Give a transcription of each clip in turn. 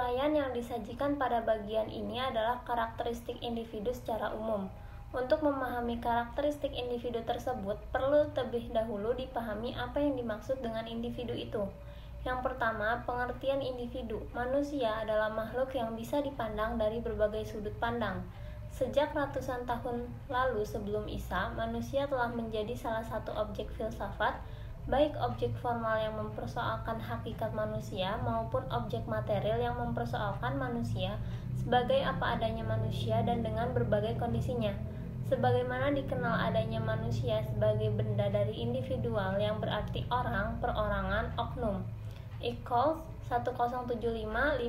Uraian yang disajikan pada bagian ini adalah karakteristik individu secara umum. Untuk memahami karakteristik individu tersebut, perlu terlebih dahulu dipahami apa yang dimaksud dengan individu itu. Yang pertama, pengertian individu. Manusia adalah makhluk yang bisa dipandang dari berbagai sudut pandang. Sejak ratusan tahun lalu sebelum Isa, manusia telah menjadi salah satu objek filsafat, baik objek formal yang mempersoalkan hakikat manusia maupun objek material yang mempersoalkan manusia sebagai apa adanya manusia dan dengan berbagai kondisinya. Sebagaimana dikenal adanya manusia sebagai benda dari individual yang berarti orang, perorangan, oknum. Equals 1075519.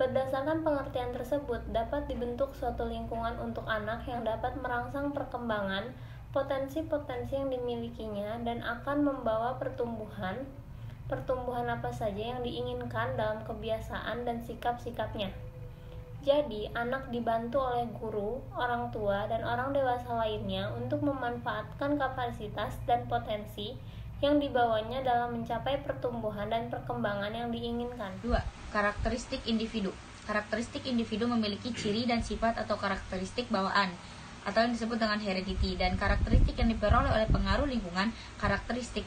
Berdasarkan pengertian tersebut, dapat dibentuk suatu lingkungan untuk anak yang dapat merangsang perkembangan potensi-potensi yang dimilikinya dan akan membawa pertumbuhan apa saja yang diinginkan dalam kebiasaan dan sikap-sikapnya. Jadi, anak dibantu oleh guru, orang tua, dan orang dewasa lainnya untuk memanfaatkan kapasitas dan potensi yang dibawanya dalam mencapai pertumbuhan dan perkembangan yang diinginkan. 2. Karakteristik individu. Karakteristik individu memiliki ciri dan sifat atau karakteristik bawaan atau yang disebut dengan heredity, dan karakteristik yang diperoleh oleh pengaruh lingkungan. Karakteristik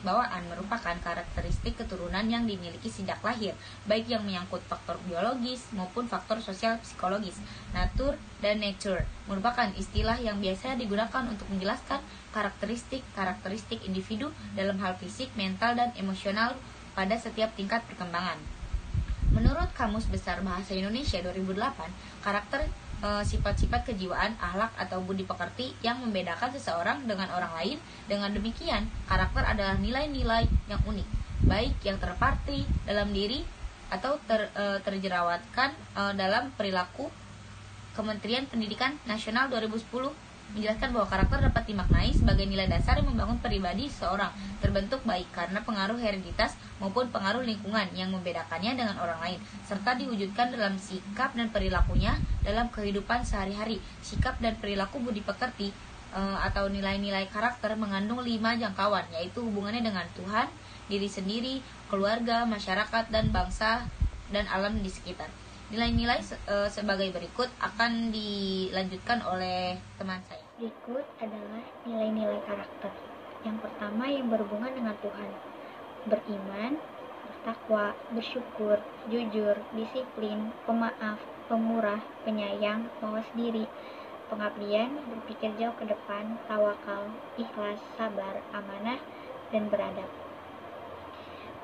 bawaan merupakan karakteristik keturunan yang dimiliki sejak lahir, baik yang menyangkut faktor biologis maupun faktor sosial psikologis. Nature merupakan istilah yang biasa digunakan untuk menjelaskan karakteristik individu dalam hal fisik, mental, dan emosional pada setiap tingkat perkembangan. Menurut Kamus Besar Bahasa Indonesia 2008, karakter sifat-sifat kejiwaan, akhlak, atau budi pekerti yang membedakan seseorang dengan orang lain. Dengan demikian, karakter adalah nilai-nilai yang unik, baik yang terparti dalam diri atau terjerawatkan dalam perilaku. Kementerian Pendidikan Nasional 2010 menjelaskan bahwa karakter dapat dimaknai sebagai nilai dasar yang membangun pribadi seseorang, terbentuk baik karena pengaruh hereditas maupun pengaruh lingkungan yang membedakannya dengan orang lain, serta diwujudkan dalam sikap dan perilakunya dalam kehidupan sehari-hari. Sikap dan perilaku budi pekerti atau nilai-nilai karakter mengandung 5 jangkauan, yaitu hubungannya dengan Tuhan, diri sendiri, keluarga, masyarakat, dan bangsa dan alam di sekitar. Nilai-nilai sebagai berikut akan dilanjutkan oleh teman saya. Berikut adalah nilai-nilai karakter. Yang pertama yang berhubungan dengan Tuhan. Beriman, bertakwa, bersyukur, jujur, disiplin, pemaaf, pemurah, penyayang, mawas diri, pengabdian, berpikir jauh ke depan, tawakal, ikhlas, sabar, amanah, dan beradab.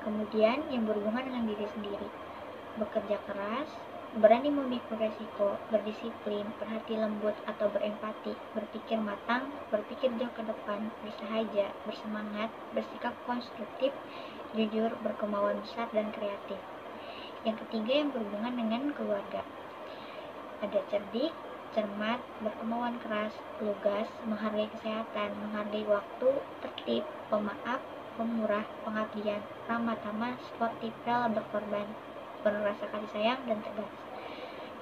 Kemudian yang berhubungan dengan diri sendiri. Bekerja keras, berani memikul resiko, berdisiplin, berhati lembut atau berempati, berpikir matang, berpikir jauh ke depan, bersahaja, bersemangat, bersikap konstruktif, jujur, berkemauan besar, dan kreatif. Yang ketiga yang berhubungan dengan keluarga. Ada cerdik, cermat, berkemauan keras, lugas, menghargai kesehatan, menghargai waktu, tertib, pemaaf, pemurah, pengabdian, ramah tamah, sportif, rela berkorban, berasa kasih sayang, dan tegas.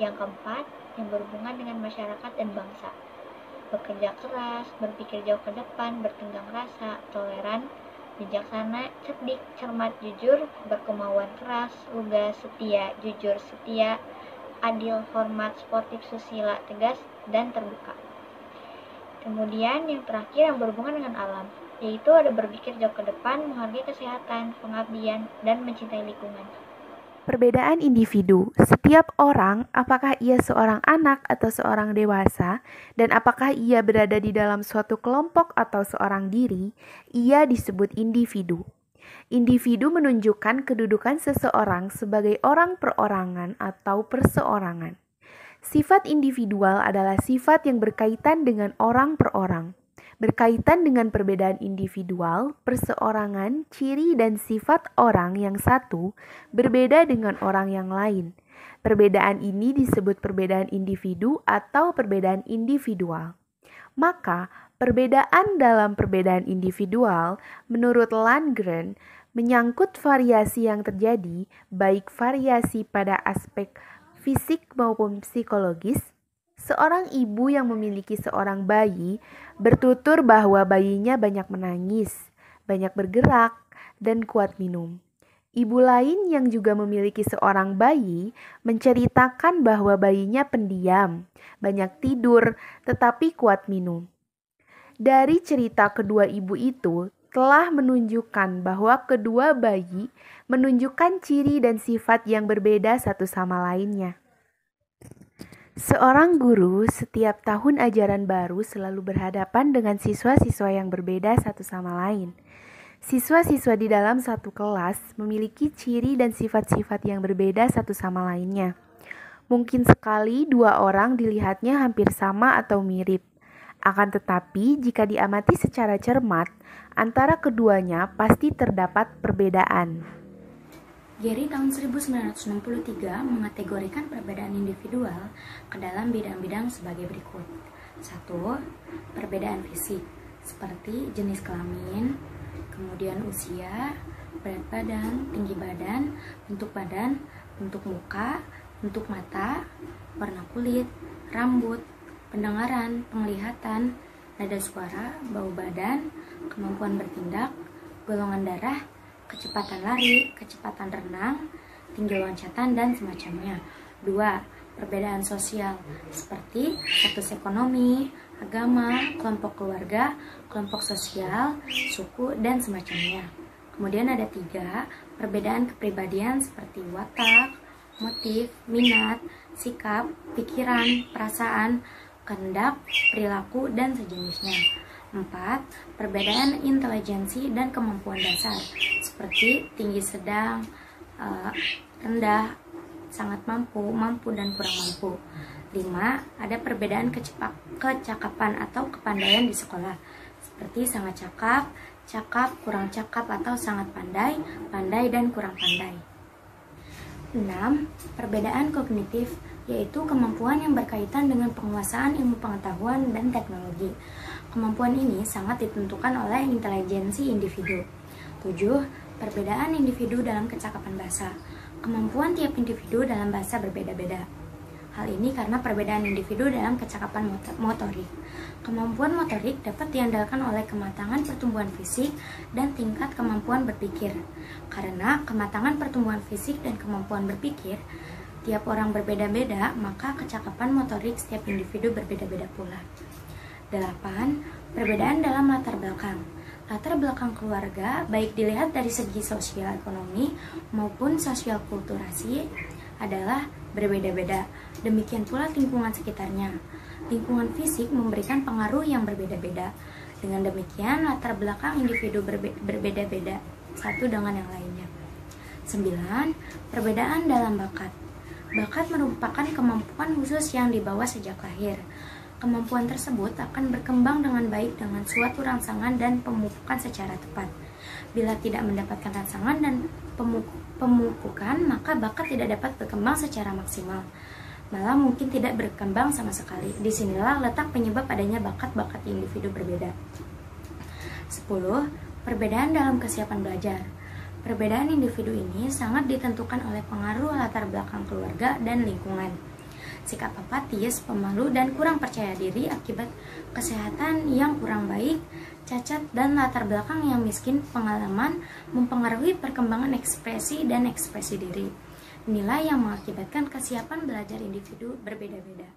Yang keempat, yang berhubungan dengan masyarakat dan bangsa. Bekerja keras, berpikir jauh ke depan, bertenggang rasa, toleran, bijaksana, cerdik, cermat, jujur, berkemauan keras, lugas, setia, jujur, setia, adil, hormat, sportif, susila, tegas, dan terbuka. Kemudian yang terakhir yang berhubungan dengan alam, yaitu ada berpikir jauh ke depan, menghargai kesehatan, pengabdian, dan mencintai lingkungan. Perbedaan individu. Setiap orang, apakah ia seorang anak atau seorang dewasa, dan apakah ia berada di dalam suatu kelompok atau seorang diri, ia disebut individu. Individu menunjukkan kedudukan seseorang sebagai orang perorangan atau perseorangan. Sifat individual adalah sifat yang berkaitan dengan orang per orang. Berkaitan dengan perbedaan individual, perseorangan, ciri dan sifat orang yang satu berbeda dengan orang yang lain. Perbedaan ini disebut perbedaan individu atau perbedaan individual. Maka, perbedaan dalam perbedaan individual menurut Landgren menyangkut variasi yang terjadi, baik variasi pada aspek fisik maupun psikologis. Seorang ibu yang memiliki seorang bayi bertutur bahwa bayinya banyak menangis, banyak bergerak, dan kuat minum. Ibu lain yang juga memiliki seorang bayi menceritakan bahwa bayinya pendiam, banyak tidur, tetapi kuat minum. Dari cerita kedua ibu itu telah menunjukkan bahwa kedua bayi menunjukkan ciri dan sifat yang berbeda satu sama lainnya. Seorang guru setiap tahun ajaran baru selalu berhadapan dengan siswa-siswa yang berbeda satu sama lain. Siswa-siswa di dalam satu kelas memiliki ciri dan sifat-sifat yang berbeda satu sama lainnya. Mungkin sekali dua orang dilihatnya hampir sama atau mirip. Akan tetapi, jika diamati secara cermat, antara keduanya pasti terdapat perbedaan. Gary tahun 1963 mengategorikan perbedaan individual ke dalam bidang-bidang sebagai berikut. 1. Perbedaan fisik, seperti jenis kelamin, kemudian usia, berat badan, tinggi badan, bentuk muka, bentuk mata, warna kulit, rambut, pendengaran, penglihatan, nada suara, bau badan, kemampuan bertindak, golongan darah, kecepatan lari, kecepatan renang, tinggi loncatan, dan semacamnya. 2. Perbedaan sosial, seperti status ekonomi, agama, kelompok keluarga, kelompok sosial, suku, dan semacamnya. Kemudian ada 3. Perbedaan kepribadian seperti watak, motif, minat, sikap, pikiran, perasaan, kehendak, perilaku, dan sejenisnya. 4. Perbedaan intelijensi dan kemampuan dasar, seperti tinggi sedang, rendah, sangat mampu, dan kurang mampu. 5. Ada perbedaan kecakapan atau kepandaian di sekolah, seperti sangat cakap, kurang cakap, atau sangat pandai, dan kurang pandai. 6. Perbedaan kognitif, yaitu kemampuan yang berkaitan dengan penguasaan ilmu pengetahuan dan teknologi. Kemampuan ini sangat ditentukan oleh intelijensi individu. 7. Perbedaan individu dalam kecakapan bahasa. Kemampuan tiap individu dalam bahasa berbeda-beda. Hal ini karena perbedaan individu dalam kecakapan motorik. Kemampuan motorik dapat diandalkan oleh kematangan pertumbuhan fisik dan tingkat kemampuan berpikir. Karena kematangan pertumbuhan fisik dan kemampuan berpikir tiap orang berbeda-beda, maka kecakapan motorik setiap individu berbeda-beda pula. 8. Perbedaan dalam latar belakang. Latar belakang keluarga, baik dilihat dari segi sosial ekonomi maupun sosial kulturasi, adalah berbeda-beda. Demikian pula lingkungan sekitarnya. Lingkungan fisik memberikan pengaruh yang berbeda-beda. Dengan demikian, latar belakang individu berbeda-beda satu dengan yang lainnya. 9. Perbedaan dalam bakat. Bakat merupakan kemampuan khusus yang dibawa sejak lahir. Kemampuan tersebut akan berkembang dengan baik dengan suatu rangsangan dan pemupukan secara tepat. Bila tidak mendapatkan rangsangan dan pemupukan, maka bakat tidak dapat berkembang secara maksimal. Malah mungkin tidak berkembang sama sekali. Disinilah letak penyebab adanya bakat-bakat individu berbeda. 10. Perbedaan dalam kesiapan belajar. Perbedaan individu ini sangat ditentukan oleh pengaruh latar belakang keluarga dan lingkungan. Sikap apatis, pemalu, dan kurang percaya diri akibat kesehatan yang kurang baik, cacat, dan latar belakang yang miskin pengalaman mempengaruhi perkembangan ekspresi dan ekspresi diri. Inilah yang mengakibatkan kesiapan belajar individu berbeda-beda.